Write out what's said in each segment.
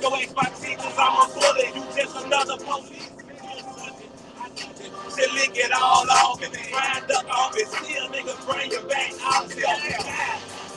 Go ask my teachers, I'm a bully. You just another police. Shit, lick it all off and grind up off it. Still, nigga, bring your back out there.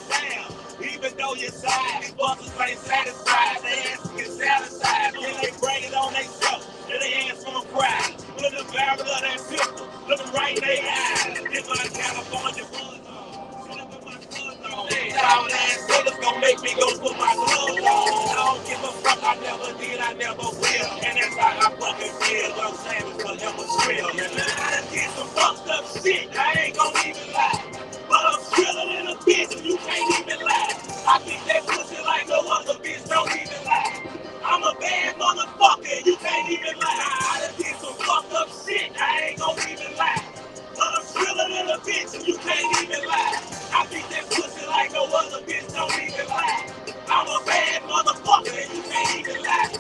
Damn. Even though you're side, busters ain't satisfied. They ass get satisfied. Then they bring it on they show. Then they ass gonna cry. Put the barrel of that pistol. Looking right in their eyes. Get my California buzz on. Sit up in my blood on. All ass niggas gon' make me go put my gloves on. I don't give a fuck. I never did. I never will. And that's how I fucking feel. I'm saying forever real. I did some fucked up shit. I ain't gon' even lie. But I'm skillin' in a bitch and you can't even lie. I think that pussy like no other bitch, don't even lie. I'm a bad motherfucker, you can't even lie. I done did some fucked up shit, I ain't gon' even lie. But I'm skillin' in a bitch and you can't even lie. I think that pussy like no other bitch, don't even lie. I'm a bad motherfucker and you can't even lie.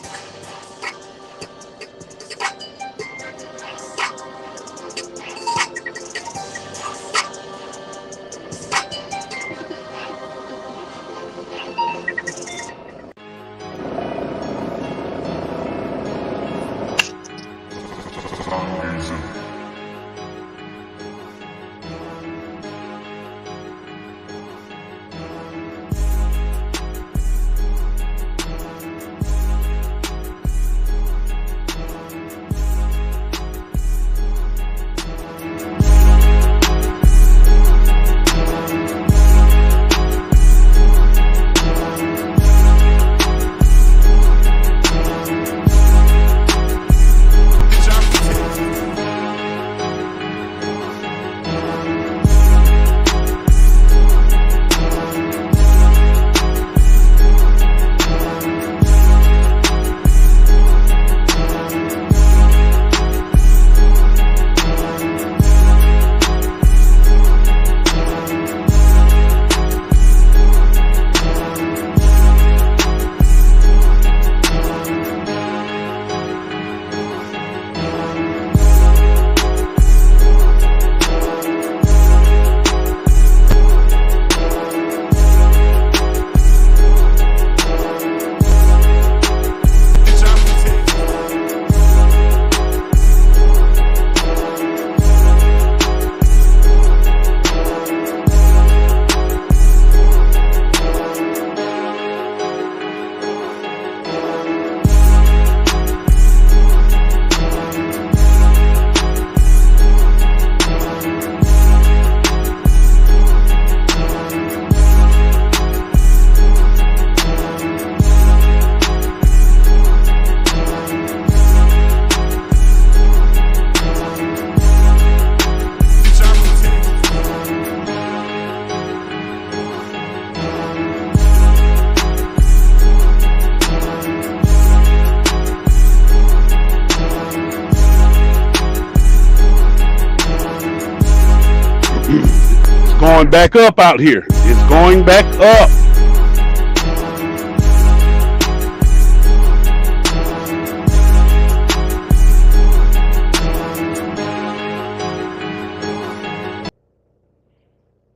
Going back up out here. It's going back up.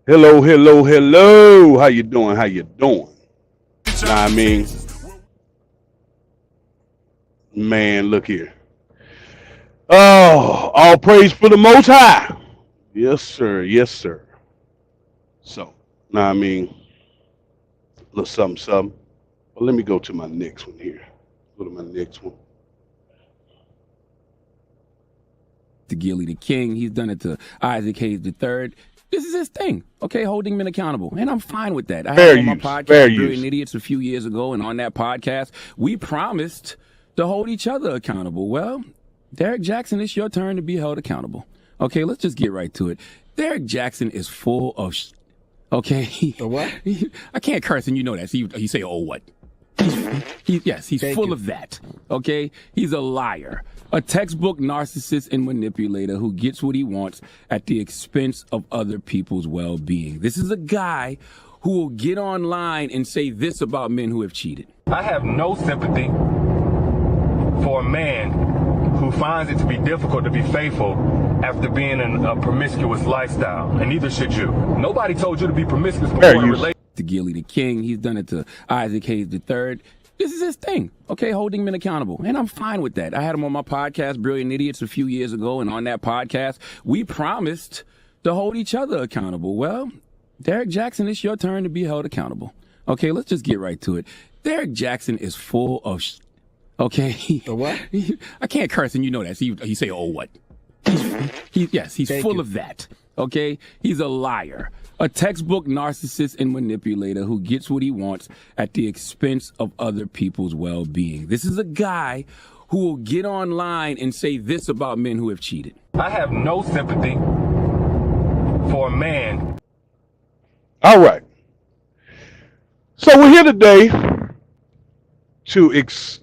Hello, hello, hello. How you doing? How you doing? I mean, man, look here. Oh, all praise for the Most High. Yes, sir. Yes, sir. So, I mean, a little something, something. But let me go to my next one here. Go to my next one. To Gilly the King. He's done it to Isaac Hayes III. This is his thing, okay, holding men accountable. And I'm fine with that. I had on my podcast, Brilliant Idiots, a few years ago, and on that podcast, we promised to hold each other accountable. Well, Derek Jackson, it's your turn to be held accountable. Okay, let's just get right to it. Derek Jackson is full of okay? What? I can't curse, and you know that. So you say, oh, what? He's full of that, okay? He's a liar. A textbook narcissist and manipulator who gets what he wants at the expense of other people's well-being. This is a guy who will get online and say this about men who have cheated. I have no sympathy for a man who finds it to be difficult to be faithful after being in a promiscuous lifestyle, and neither should you. Nobody told you to be promiscuous before a relationship. To Gilly the King, he's done it to Isaac Hayes III. This is his thing, okay, holding men accountable. And I'm fine with that. I had him on my podcast, Brilliant Idiots, a few years ago. And on that podcast, we promised to hold each other accountable. Well, Derrick Jaxn, it's your turn to be held accountable. Okay, let's just get right to it. Derrick Jaxn is full of okay? What? I can't curse, and you know that. So you say, oh, what? He's full of that, okay? He's a liar. A textbook narcissist and manipulator who gets what he wants at the expense of other people's well-being. This is a guy who will get online and say this about men who have cheated. I have no sympathy for a man. All right. So we're here today to express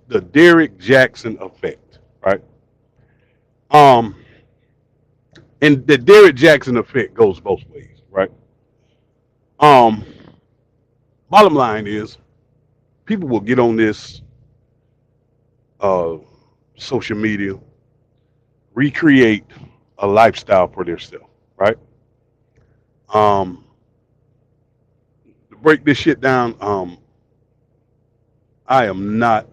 the Derrick Jaxn effect, right? And the Derrick Jaxn effect goes both ways, right? Bottom line is, people will get on this social media, recreate a lifestyle for themselves, right? To break this shit down, I am not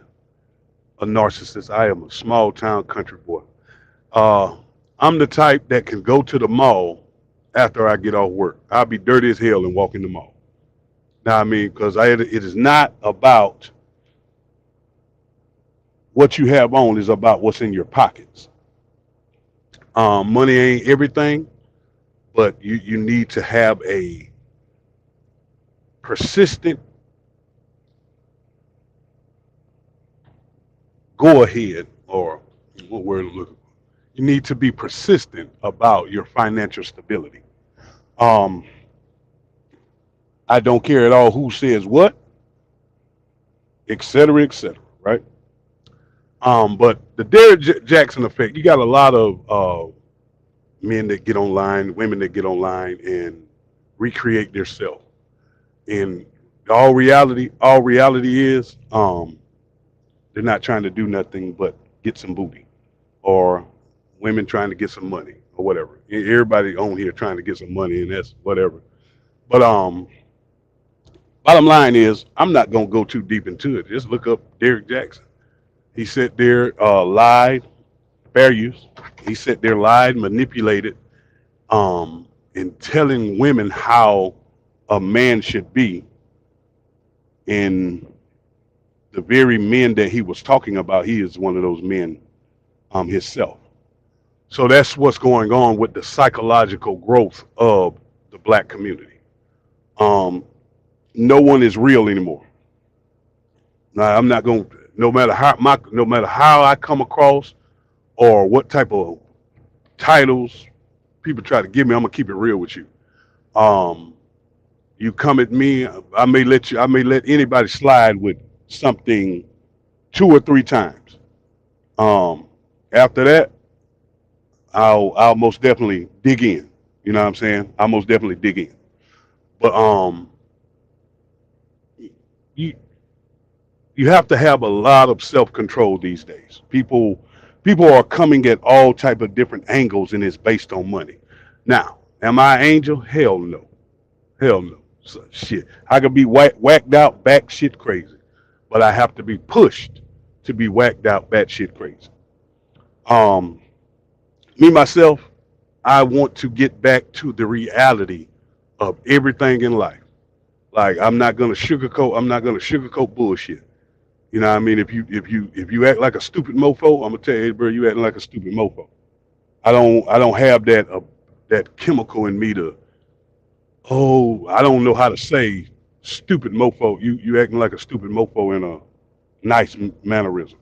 a narcissist. I am a small town country boy. I'm the type that can go to the mall after I get off work. I'll be dirty as hell and walk in the mall. Now, I mean, because it is not about what you have on, it's about what's in your pockets. Money ain't everything, but you need to have a persistent go ahead, or what word I'm looking for. You need to be persistent about your financial stability. I don't care at all who says what, et cetera, right? But the Derrick Jaxn effect, you got a lot of men that get online, women that get online and recreate their self. And all reality is, they're not trying to do nothing but get some booty, or women trying to get some money, or whatever. Everybody on here trying to get some money, and that's whatever. But bottom line is, I'm not gonna go too deep into it. Just look up Derrick Jaxn. He sat there, lied, fair use. He sat there, lied, manipulated, in telling women how a man should be. And the very men that he was talking about, he is one of those men himself. So that's what's going on with the psychological growth of the black community. No one is real anymore. Now, I'm not going to, no matter how I come across or what type of titles people try to give me, I'm gonna keep it real with you. You come at me, I may let anybody slide with something 2 or 3 times. After that, I'll most definitely dig in. You know what I'm saying? I'll most definitely dig in. But you have to have a lot of self-control these days. People are coming at all type of different angles, and it's based on money. Now, am I an angel? Hell no. Hell no. So, shit. I could be whacked out, back shit crazy. But I have to be pushed to be whacked out, bat shit crazy. Me, myself, I want to get back to the reality of everything in life. Like, I'm not gonna sugarcoat bullshit. You know what I mean? If you act like a stupid mofo, I'm gonna tell you, hey, bro, you acting like a stupid mofo. I don't have that chemical in me to, I don't know how to say stupid mofo. You acting like a stupid mofo in a nice mannerism.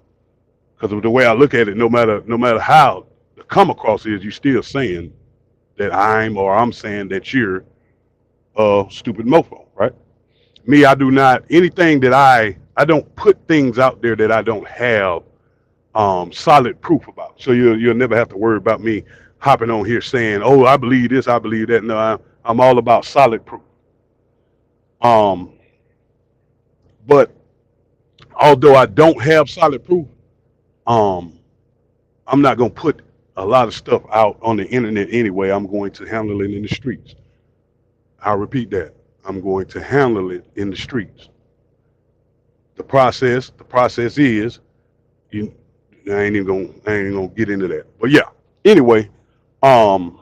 Because of the way I look at it, no matter how the come across is, you still saying that I'm saying that you're a stupid mofo, right? Me, I do not, anything that I don't put things out there that I don't have solid proof about. So you'll never have to worry about me hopping on here saying, oh, I believe this, I believe that. No, I'm all about solid proof. But although I don't have solid proof, I'm not going to put a lot of stuff out on the internet anyway. I'm going to handle it in the streets. I'll repeat that. I'm going to handle it in the streets. the process is you. I ain't even gonna get into that. But yeah. Anyway, bottom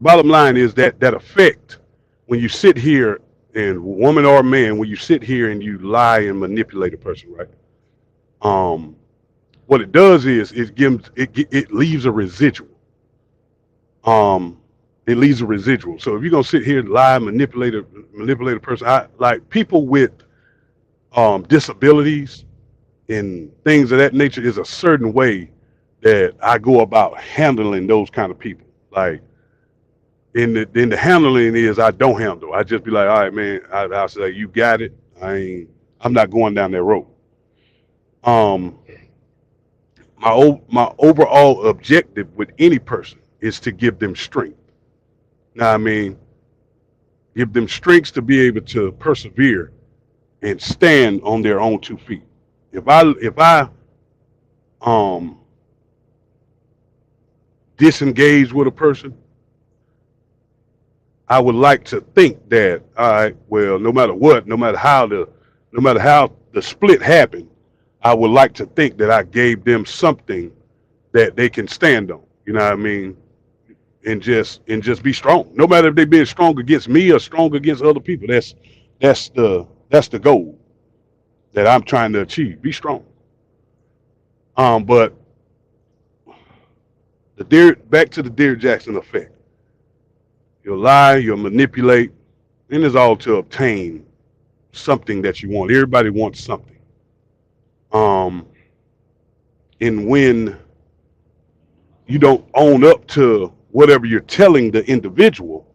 line is that effect when you sit here, and woman or man, when you sit here and you lie and manipulate a person, right? What it does is it leaves a residual. It leaves a residual. So if you're gonna sit here and lie, manipulate a person, like people with disabilities and things of that nature, is a certain way that I go about handling those kind of people. Like in the handling is I don't handle. I just be like, all right, man. I'll say you got it. I'm not going down that road. My overall objective with any person is to give them strength. Now, I mean, give them strength to be able to persevere and stand on their own 2 feet. If I disengage with a person, I would like to think that, all right, well, no matter how the split happened, I would like to think that I gave them something that they can stand on. You know what I mean? And just be strong. No matter if they being strong against me or strong against other people. That's the goal that I'm trying to achieve. Be strong. But back to the Derrick Jackson effect. You'll lie, you'll manipulate, and it's all to obtain something that you want. Everybody wants something. And when you don't own up to whatever you're telling the individual,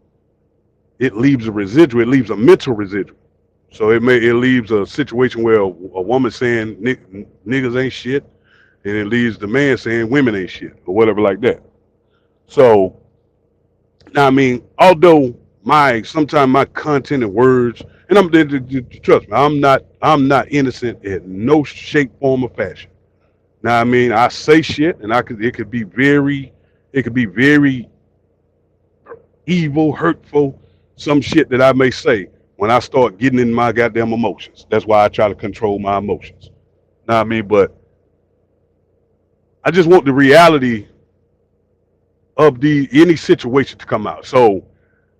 it leaves a residual. It leaves a mental residual. So it leaves a situation where a woman saying niggas ain't shit, and it leaves the man saying women ain't shit or whatever like that. So now, I mean, although sometimes my content and words, and trust me, I'm not innocent in no shape, form, or fashion. Now, I mean, I say shit, and it could be very evil, hurtful, some shit that I may say when I start getting in my goddamn emotions. That's why I try to control my emotions. Now, I mean, but I just want the reality of any situation to come out. So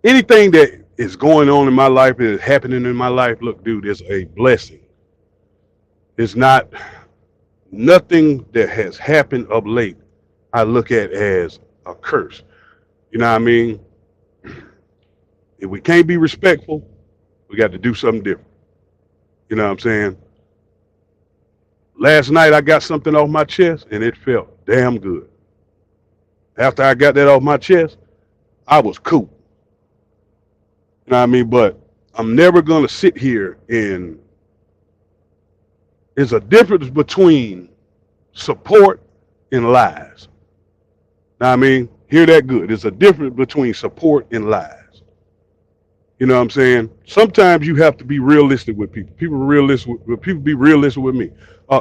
anything that is going on in my life, is happening in my life, look, dude, it's a blessing. It's not nothing that has happened of late I look at as a curse. You know what I mean? If we can't be respectful, we got to do something different. You know what I'm saying? Last night I got something off my chest and it felt damn good. After I got that off my chest, I was cool. You know what I mean? But I'm never going to sit here and there's a difference between support and lies. Now, I mean, hear that good. There's a difference between support and lies. You know what I'm saying? Sometimes you have to be realistic with people. People be realistic with me.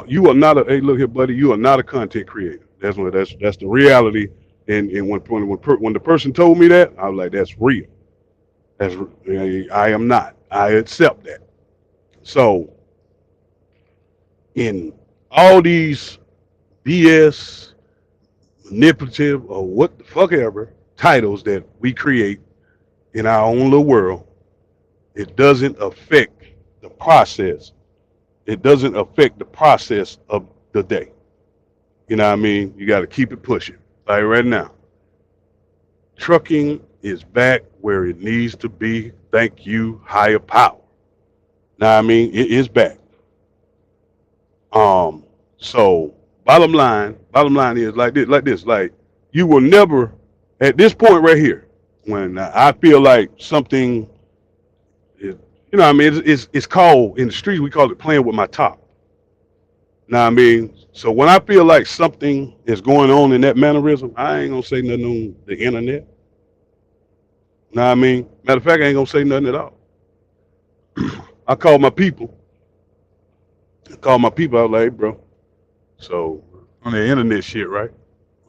You are not hey, look here, buddy. You are not a content creator. That's the reality. And when the person told me that, I was like, that's real. I am not. I accept that. So, in all these BS, manipulative, or what the fuck ever titles that we create in our own little world, it doesn't affect the process. It doesn't affect the process of the day. You know what I mean? You got to keep it pushing. Like right now, trucking is back where it needs to be. Thank you, higher power. Now, I mean, it is back. So bottom line is like this. Like, you will never, at this point right here, when I feel like something is, you know what I mean, it's called, in the street, we call it playing with my top. Now, I mean, so when I feel like something is going on in that mannerism, I ain't gonna say nothing on the internet. Now, I mean, matter of fact, I ain't gonna say nothing at all. I call my people. I was like, hey, bro. So on the internet shit, right?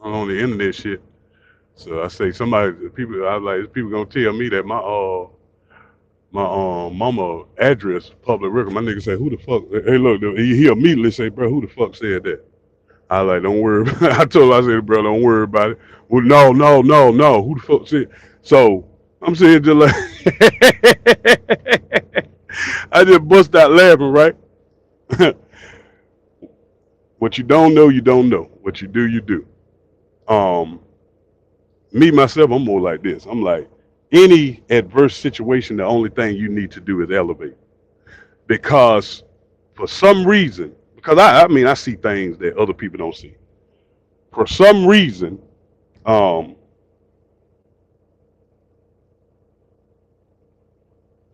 On the internet shit. So I say I was like, people gonna tell me that my mama address public record. My nigga say, who the fuck? Hey, look, he immediately say, bro, who the fuck said that? I like, don't worry. I told him, I said, bro, don't worry about it. Well, no. Who the fuck said? So I'm saying just like, I just bust out laughing, right? What you don't know, you don't know. What you do, you do. Um, Me myself, I'm more like this. I'm like, any adverse situation, the only thing you need to do is elevate. Because for some reason, because I mean, I see things that other people don't see. For some reason, um,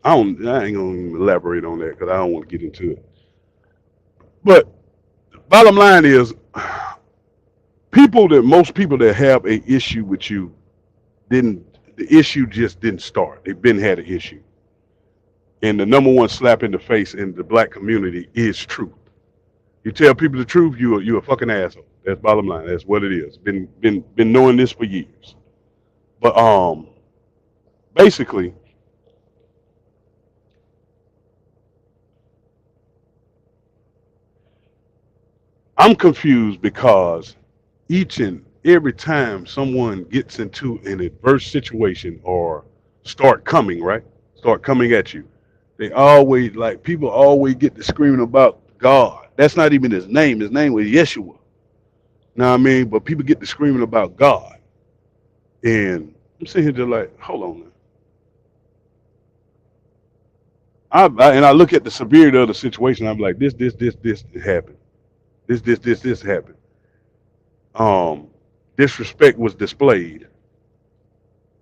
I ain't gonna even elaborate on that because I don't want to get into it. But bottom line is, most people that have a issue with you didn't. The issue just didn't start. They've been had an issue, and the number one slap in the face in the black community is truth. You tell people the truth, you a fucking asshole. That's bottom line. That's what it is. Been knowing this for years. But basically, I'm confused because each and every time someone gets into an adverse situation or start coming at you, they always like people always get to screaming about God. That's not even his name. His name was Yeshua. Know what I mean? But people get to screaming about God. And I'm sitting here just like, hold on now. And I look at the severity of the situation. I'm like, this happened. This happened. Um, Disrespect was displayed,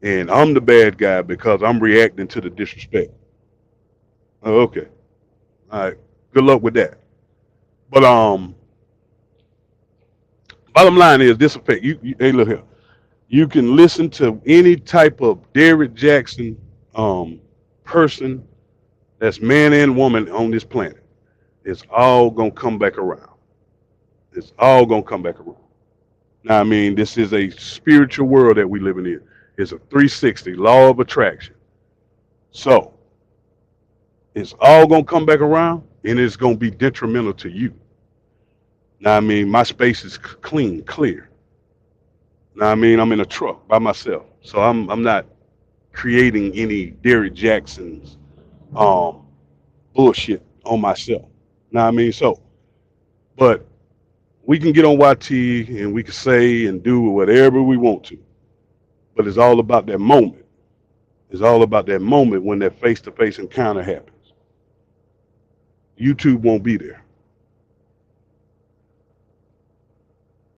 and I'm the bad guy because I'm reacting to the disrespect. Oh, okay, all right. Good luck with that. But bottom line is this effect. Hey, look here. You can listen to any type of Derrick Jackson um person that's man and woman on this planet. It's all gonna come back around. It's all gonna come back around. Now, I mean, this is a spiritual world that we living in. It's a 360 law of attraction. So it's all gonna come back around, and it's gonna be detrimental to you. Now, I mean, my space is clean, clear. Now, I mean, I'm in a truck by myself, so I'm not creating any Derrick Jackson's um, bullshit on myself. Now, I mean, so, but we can get on YT and we can say and do whatever we want to, but it's all about that moment. It's all about that moment when that face-to-face encounter happens. YouTube won't be there.